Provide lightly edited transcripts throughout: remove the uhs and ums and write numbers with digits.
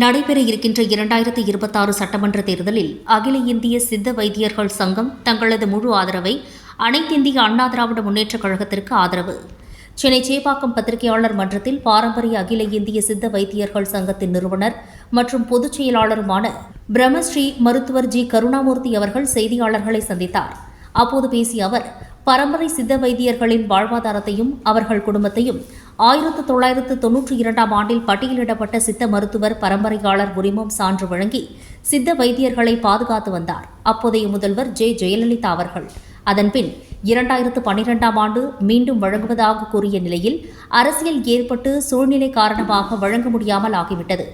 நடைபெற இருக்கின்ற 2026 சட்டமன்ற தேர்தலில் அகில இந்திய சித்த வைத்தியர்கள் சங்கம் தங்களது முழு ஆதரவை அனைத்திந்திய அண்ணா திராவிட முன்னேற்றக் கழகத்திற்கு ஆதரவு. சென்னை சேப்பாக்கம் பத்திரிகையாளர் மன்றத்தில் பாரம்பரிய அகில இந்திய சித்த வைத்தியர்கள் சங்கத்தின் நிறுவனர் மற்றும் பொதுச் செயலாளருமான பிரம்மஸ்ரீ மருத்துவர் ஜி. கருணாமூர்த்தி அவர்கள் செய்தியாளர்களை சந்தித்தார். அப்போது பேசிய அவர், பரம்பரை சித்த வைத்தியர்களின் வாழ்வாதாரத்தையும் அவர்கள் குடும்பத்தையும் 1992ஆம் ஆண்டில் பட்டியலிடப்பட்ட சித்த மருத்துவர் பரம்பரையாளர் உரிமம் சான்று வழங்கி சித்த வைத்தியர்களை பாதுகாத்து வந்தார் அப்போதைய முதல்வர் ஜெ. ஜெயலலிதா அவர்கள். அதன்பின் 2012ஆம் ஆண்டு மீண்டும் வழங்குவதாக கூறிய நிலையில் அரசியல் ஏற்பட்டு சூழ்நிலை காரணமாக வழங்க முடியாமல் ஆகிவிட்டது.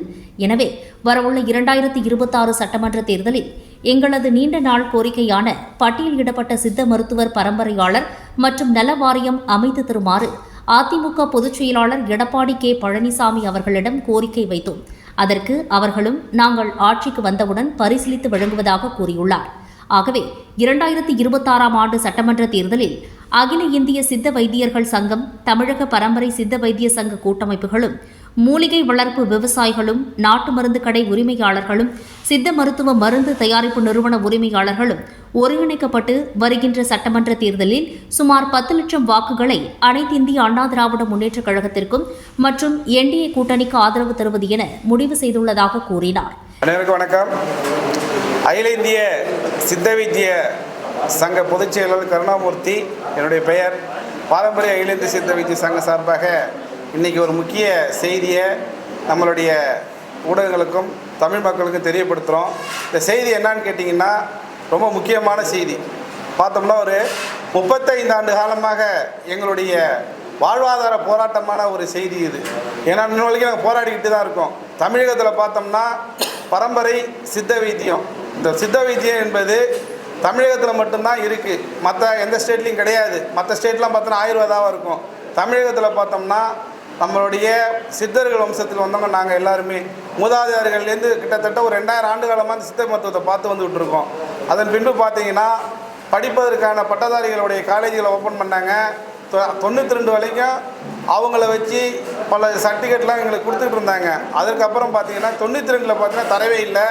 எனவே வரவுள்ள 2026 சட்டமன்ற தேர்தலில் எங்களது நீண்ட நாள் கோரிக்கையான பட்டியலிடப்பட்ட சித்த மருத்துவர் பரம்பரையாளர் மற்றும் நல வாரியம் அமைத்து தருமாறு அதிமுக பொதுச் செயலாளர் எடப்பாடி கே. பழனிசாமி அவர்களிடம் கோரிக்கை வைத்தோம். அதற்கு அவர்களும் நாங்கள் ஆட்சிக்கு வந்தவுடன் பரிசீலித்து வழங்குவதாக கூறியுள்ளார். ஆகவே 2026ஆம் ஆண்டு சட்டமன்ற தேர்தலில் அகில இந்திய சித்த வைத்தியர்கள் சங்கம், தமிழக பரம்பரை சித்த வைத்திய சங்க கூட்டமைப்புகளும், மூலிகை வளர்ப்பு விவசாயிகளும், நாட்டு மருந்து கடை உரிமையாளர்களும், சித்த மருத்துவ மருந்து தயாரிப்பு நிறுவன உரிமையாளர்களும் ஒருங்கிணைக்கப்பட்டு வருகின்ற சட்டமன்ற தேர்தலில் சுமார் 10 லட்சம் வாக்குகளை அனைத்திந்திய அண்ணா திராவிட முன்னேற்றக் கழகத்திற்கும் மற்றும் என்டிஏ கூட்டணிக்கு ஆதரவு தருவது என முடிவு செய்துள்ளதாக கூறினார். அனைவருக்கும் வணக்கம். அகில இந்திய சித்த வைத்திய சங்க பொதுச் செயலாளர் கருணாமூர்த்தி என்னுடைய பெயர். பாரம்பரிய அகில இந்திய சித்த வைத்திய சங்க சார்பாக இன்றைக்கி ஒரு முக்கிய செய்தியை நம்மளுடைய ஊடகங்களுக்கும் தமிழ் மக்களுக்கும் தெரியப்படுத்துகிறோம். இந்த செய்தி என்னன்னு கேட்டிங்கன்னா ரொம்ப முக்கியமான செய்தி. பார்த்தோம்னா ஒரு 35 ஆண்டு காலமாக எங்களுடைய வாழ்வாதார போராட்டமான ஒரு செய்தி இது. ஏன்னா இன்னும் வரைக்கும் நாங்கள் போராடிக்கிட்டு தான் இருக்கோம். தமிழகத்தில் பார்த்தோம்னா பரம்பரை சித்த வைத்தியம், இந்த சித்த வைத்தியம் என்பது தமிழகத்தில் மட்டும்தான் இருக்குது, மற்ற எந்த ஸ்டேட்லேயும் கிடையாது. மற்ற ஸ்டேட்லாம் பார்த்தோன்னா ஆயுர்வேதாவாக இருக்கும். தமிழகத்தில் பார்த்தோம்னா நம்மளுடைய சித்தர்கள் வம்சத்தில் வந்தவங்க நாங்கள் எல்லாருமே மூதாதையர்கள்லேருந்து கிட்டத்தட்ட ஒரு 2000 ஆண்டு காலமாக அந்த சித்த மருத்துவத்தை பார்த்து வந்துகிட்டு இருக்கோம். அதன் பின்பு பார்த்தீங்கன்னா படிப்பதற்கான பட்டதாரிகளுடைய காலேஜுகளை ஓப்பன் பண்ணாங்க. 92 வரைக்கும் அவங்கள வச்சு பல சர்டிஃபிகேட்லாம் எங்களுக்கு கொடுத்துட்டு இருந்தாங்க. அதுக்கப்புறம் பார்த்தீங்கன்னா 92 பார்த்தீங்கன்னா தரவே இல்லை.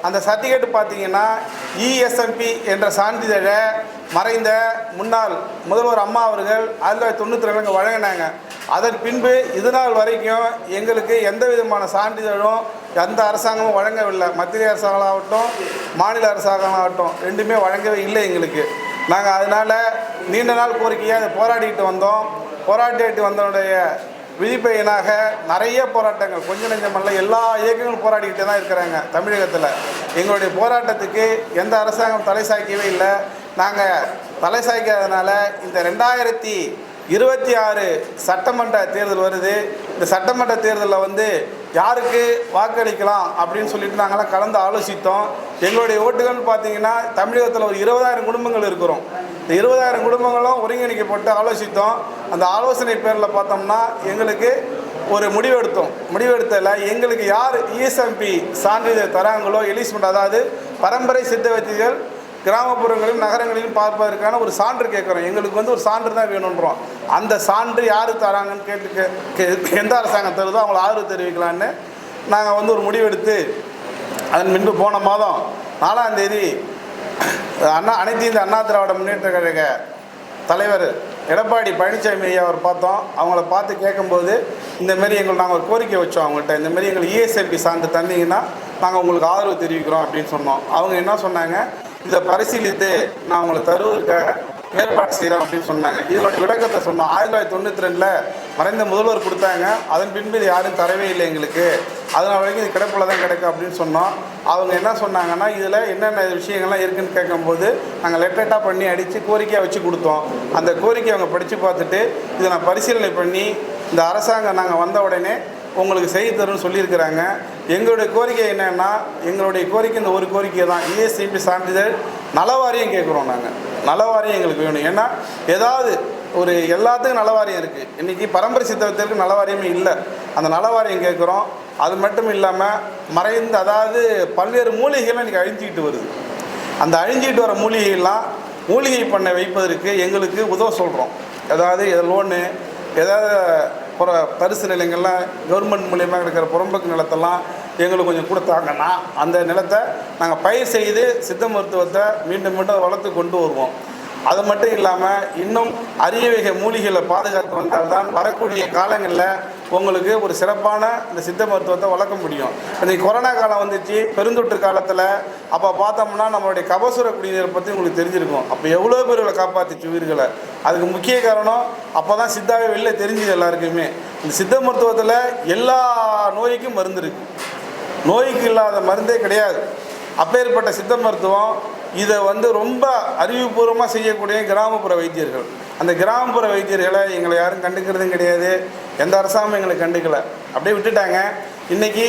அந்த சர்டிஃபிகேட் பார்த்தீங்கன்னா இஎஸ்எம்பி என்ற சான்றிதழை மறைந்த முன்னாள் முதல்வர் அம்மா அவர்கள் 1992 வழங்கினாங்க. அதன் பின்பு இது நாள் வரைக்கும் எங்களுக்கு எந்த விதமான சான்றிதழும் எந்த அரசாங்கமும் வழங்கவில்லை. மத்திய அரசாங்கமாகட்டும் மாநில அரசாங்கமாகட்டும் ரெண்டுமே வழங்கவே இல்லை எங்களுக்கு. நாங்கள் அதனால் நீண்ட நாள் கோரிக்கையாக அதை போராடிட்டு வந்தோம். போராடிட்டு வந்தனுடைய விதிப்பயனாக நிறைய போராட்டங்கள், கொஞ்சம் நெஞ்சமல்ல, எல்லா இயக்கங்களும் போராடிக்கிட்டே தான் இருக்கிறாங்க தமிழகத்தில். எங்களுடைய போராட்டத்துக்கு எந்த அரசாங்கம் தலை சாய்க்கவே இல்லை. நாங்கள் தலை சாய்க்காதனால இந்த 2026 சட்டமன்ற தேர்தல் வருது. இந்த சட்டமன்ற தேர்தலில் யாருக்கு வாக்களிக்கலாம் அப்படின்னு சொல்லிட்டு நாங்களாம் கலந்து ஆலோசித்தோம். எங்களுடைய ஓட்டுகள் பார்த்தீங்கன்னா தமிழகத்தில் ஒரு 20,000 குடும்பங்கள் இருக்கிறோம். இந்த 20,000 குடும்பங்களும் ஒருங்கிணைக்கப்பட்டு ஆலோசித்தோம். அந்த ஆலோசனை பேரில் பார்த்தோம்னா எங்களுக்கு ஒரு முடிவெடுத்ததில் எங்களுக்கு யார் இஎஸ்எம்பி சான்றிதழ் தராங்களோ, எலிஸ்மெண்ட், அதாவது பரம்பரை சித்த வைத்தியர்கள் கிராமப்புறங்களிலும் நகரங்களிலும் பார்ப்பதற்கான ஒரு சான்று கேட்குறோம். எங்களுக்கு ஒரு சான்று தான் வேணுன்றோம். அந்த சான்று யார் தராங்கன்னு கேட்டு எந்த அரசாங்கம் தருதோ அவங்கள ஆதரவு தெரிவிக்கலான்னு நாங்கள் ஒரு முடிவெடுத்து அதன் பின்பு போன மாதம் 4ஆம் தேதி அனைத்து இந்திய அண்ணா திராவிட முன்னேற்ற கழக தலைவர் எடப்பாடி பழனிசாமி ஐயா அவர் பார்த்தோம். அவங்கள பார்த்து கேட்கும்போது இந்தமாரி நாங்கள் ஒரு கோரிக்கை வச்சோம் அவங்கள்ட்ட. இந்தமாரி எங்களுக்கு இஎஸ்எம்பி சான்று தந்தீங்கன்னா நாங்கள் உங்களுக்கு ஆதரவு தெரிவிக்கிறோம் அப்படின்னு சொன்னோம். அவங்க என்ன சொன்னாங்க, இதை பரிசீலித்து நான் உங்களுக்கு தருவதற்காக ஏற்பாடு செய்கிறோம் அப்படின்னு சொன்னாங்க. இதோட விளக்கத்தை சொன்னோம். 1992 மறைந்த முதல்வர் கொடுத்தாங்க. அதன் பின்பு இது யாரும் தரவே இல்லை எங்களுக்கு, அதனால் வரைக்கும் இது கிடப்பில் தான் கிடக்கும் அப்படின்னு சொன்னோம். அவங்க என்ன சொன்னாங்கன்னா, இதில் என்னென்ன விஷயங்கள்லாம் இருக்குதுன்னு கேட்கும்போது நாங்கள் லெட்டர்ட்டாக பண்ணி அடித்து கோரிக்கையாக வச்சு கொடுத்தோம். அந்த கோரிக்கையை அவங்க படித்து பார்த்துட்டு இதை நான் பரிசீலனை பண்ணி இந்த அரசாங்கம் நாங்கள் வந்த உடனே உங்களுக்கு செய்து தரும்னு சொல்லியிருக்கிறாங்க. எங்களுடைய கோரிக்கை என்னென்னா, எங்களுடைய கோரிக்கை இந்த ஒரு கோரிக்கை தான், இஎஸ்எம்பி சான்றிதழ் நலவாரியம் கேட்குறோம். நாங்கள் நலவாரியம் எங்களுக்கு வேணும். ஏன்னா ஏதாவது ஒரு எல்லாத்துக்கும் நலவாரியம் இருக்குது. இன்றைக்கி பரம்பரை சித்தவத்திற்கு நலவாரியமே இல்லை. அந்த நலவாரியம் கேட்குறோம். அது மட்டும் இல்லாமல் மறைந்து, அதாவது பல்வேறு மூலிகைகள்லாம் இன்றைக்கி அழிஞ்சிக்கிட்டு வருது. அந்த அழிஞ்சிக்கிட்டு வர மூலிகை பண்ண வைப்பதற்கு எங்களுக்கு உதவ சொல்கிறோம். அதாவது லோனு, ஏதாவது பரிசு நிலங்கள்லாம் கவர்மெண்ட் மூலியமாக இருக்கிற புறம்போக்கு நிலத்தெல்லாம் எங்களுக்கு கொஞ்சம் கொடுத்தாங்கன்னா அந்த நிலத்தை நாங்கள் பயிர் செய்து சித்த மருத்துவத்தை மீண்டும் மீண்டும் வளர்த்து கொண்டு வருவோம். அது மட்டும் இல்லாமல் இன்னும் அரிய வகை மூலிகைகளை பாதுகாத்து வந்தால்தான் வரக்கூடிய காலங்களில் உங்களுக்கு ஒரு சிறப்பான இந்த சித்த மருத்துவத்தை வளர்க்க முடியும். இன்றைக்கி கொரோனா காலம் வந்துச்சு, பெருந்தொற்று காலத்தில். அப்போ பார்த்தோம்னா நம்மளுடைய கபசுர குடிநீரை பற்றி உங்களுக்கு தெரிஞ்சிருக்கும். அப்போ எவ்வளோ பேர்களை காப்பாற்றிச்சு உயிர்களை. அதுக்கு முக்கிய காரணம் அப்போ தான் சித்தாவே வெளில தெரிஞ்சுது எல்லாருக்குமே. இந்த சித்த மருத்துவத்தில் எல்லா நோய்க்கும் மருந்து இருக்குது, நோய்க்கு இல்லாத மருந்தே கிடையாது. அப்பேற்பட்ட சித்த மருத்துவம் இதை ரொம்ப அறிவுபூர்வமாக செய்யக்கூடிய கிராமப்புற வைத்தியர்கள். அந்த கிராமப்புற வைத்தியர்களை எங்களை யாரும் கண்டுக்கிறதும் கிடையாது, எந்த அரசாங்கமும் எங்களை கண்டுக்கலை, அப்படியே விட்டுட்டாங்க. இன்றைக்கி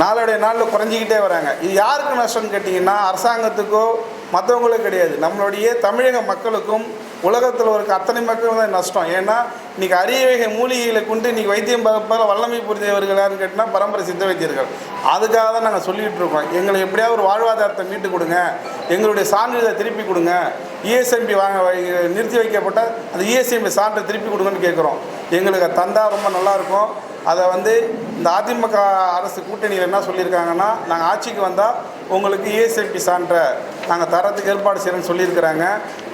நாளுடைய நாளில் குறைஞ்சிக்கிட்டே வராங்க. இது யாருக்கு நஷ்டம்னு கேட்டிங்கன்னா அரசாங்கத்துக்கோ மற்றவங்களும் கிடையாது, நம்மளுடைய தமிழக மக்களுக்கும் உலகத்தில் இருக்க அத்தனை மக்கள் தான் நஷ்டம். ஏன்னா இன்றைக்கி அரிய வகை மூலிகைகளை கொண்டு இன்றைக்கி வைத்தியம் பார்ப்பதில் வல்லமை புரிந்தவர்கள் யாருன்னு கேட்டால் பரம்பரை சித்த வைத்தியர்கள். அதுக்காக தான் நாங்கள் சொல்லிகிட்டு இருக்கோம், எங்களை எப்படியாவது ஒரு வாழ்வாதாரத்தை மீட்டு கொடுங்க, எங்களுடைய சான்றிதழை திருப்பி கொடுங்க, இஎஸ்எம்பி நிறுத்தி வைக்கப்பட்ட அந்த இஎஸ்எம்பி சான்றை திருப்பி கொடுங்கன்னு கேட்குறோம். எங்களுக்கு தந்தால் ரொம்ப நல்லாயிருக்கும். அதை இந்த அதிமுக அரசு கூட்டணியில் என்ன சொல்லியிருக்காங்கன்னா, நாங்கள் ஆட்சிக்கு வந்தால் உங்களுக்கு இஎஸ்எம்பி சான்றை நாங்கள் தரத்துக்கு ஏற்பாடு செய்யணும்னு சொல்லியிருக்கிறாங்க.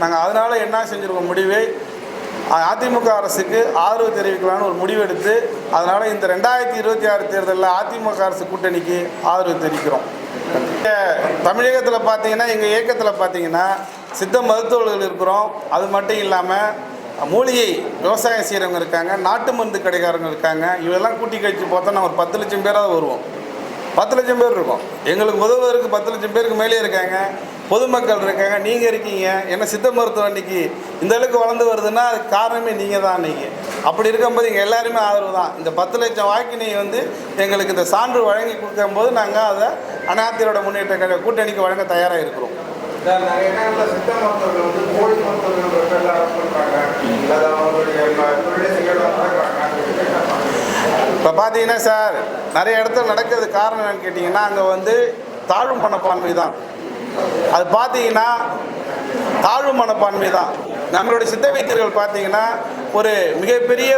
நாங்கள் அதனால் என்ன செஞ்சுருக்கோம், முடிவு அதிமுக அரசுக்கு ஆதரவு தெரிவிக்கலான்னு ஒரு முடிவு எடுத்து, அதனால் இந்த 2026 தேர்தலில் அதிமுக அரசு கூட்டணிக்கு ஆதரவு தெரிவிக்கிறோம். தமிழகத்தில் பார்த்தீங்கன்னா எங்கள் இயக்கத்தில் பார்த்தீங்கன்னா சித்த மருத்துவர்கள் இருக்கிறோம். அது மட்டும் இல்லாமல் மூலிகை விவசாயம் செய்கிறவங்க இருக்காங்க, நாட்டு மருந்து கடைக்காரங்க இருக்காங்க. இவெல்லாம் கூட்டி கழிச்சு பார்த்தோன்னா ஒரு 10 லட்சம் பேராவது வருவோம். 10 லட்சம் பேர் இருக்கும். எங்களுக்கு உதவுவதற்கு 10 லட்சம் பேருக்கு மேலே இருக்காங்க, பொதுமக்கள் இருக்காங்க, நீங்கள் இருக்கீங்க. ஏன்னா சித்த மருத்துவம் அன்றைக்கி இந்த அளவுக்கு வளர்ந்து வருதுன்னா அதுக்கு காரணமே நீங்கள் தான். அன்றைக்கி அப்படி இருக்கும்போது எங்கள் எல்லாருமே ஆதரவு தான். இந்த 10 லட்சம் வாக்கினை எங்களுக்கு இந்த சான்று வழங்கி கொடுக்கும்போது நாங்கள் அதை அனைத்திரோட முன்னேற்ற கூட்டணிக்கு வழங்க தயாராக இருக்கிறோம். நிறைய இடங்களில் சித்த மருத்துவர்கள் கோழி மருத்துவர்கள் இப்போ பார்த்தீங்கன்னா சார், நிறைய இடத்துல நடக்கிறது காரணம் என்னன்னு கேட்டிங்கன்னா, அங்கே தாழ்வு மனப்பான்மை தான். அது பார்த்தீங்கன்னா தாழ்வு மனப்பான்மை தான். நம்மளுடைய சித்த வைத்தியர்கள் பார்த்தீங்கன்னா ஒரு மிகப்பெரிய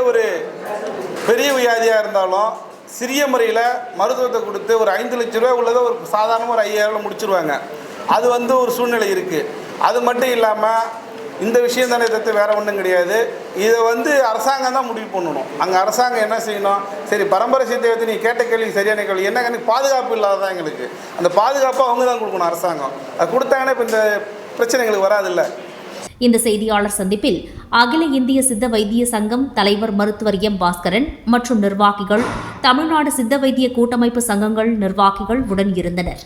பெரிய வியாதியாக இருந்தாலும் சிறிய முறையில் மருத்துவத்தை கொடுத்து ஒரு 5 லட்ச ரூபா உள்ளதை ஒரு சாதாரணமாக ஒரு 5000 முடிச்சிருவாங்க. அது ஒரு சூழ்நிலை இருக்குது. அது மட்டும் இல்லாமல் இந்த விஷயம் தானே தவிர்த்து வேறு ஒன்றும் கிடையாது. இதை அரசாங்கம் தான் முடிவு பண்ணணும். அங்கே அரசாங்கம் என்ன செய்யணும், சரி பரம்பரை சித்தையத்தை நீ கேட்ட கேள்வி சரியான கேள்வி, என்ன எனக்கு பாதுகாப்பு இல்லாததான் எங்களுக்கு, அந்த பாதுகாப்பை அவங்க தான் கொடுக்கணும் அரசாங்கம். அது கொடுத்தாங்கன்னா இப்போ இந்த பிரச்சனை எங்களுக்கு வராதில்லை. இந்த செய்தியாளர் சந்திப்பில் அகில இந்திய சித்த வைத்திய சங்கம் தலைவர் மருத்துவர் எம் பாஸ்கரன் மற்றும் நிர்வாகிகள், தமிழ்நாடு சித்த வைத்திய கூட்டமைப்பு சங்கங்கள் நிர்வாகிகள் உடன் இருந்தனர்.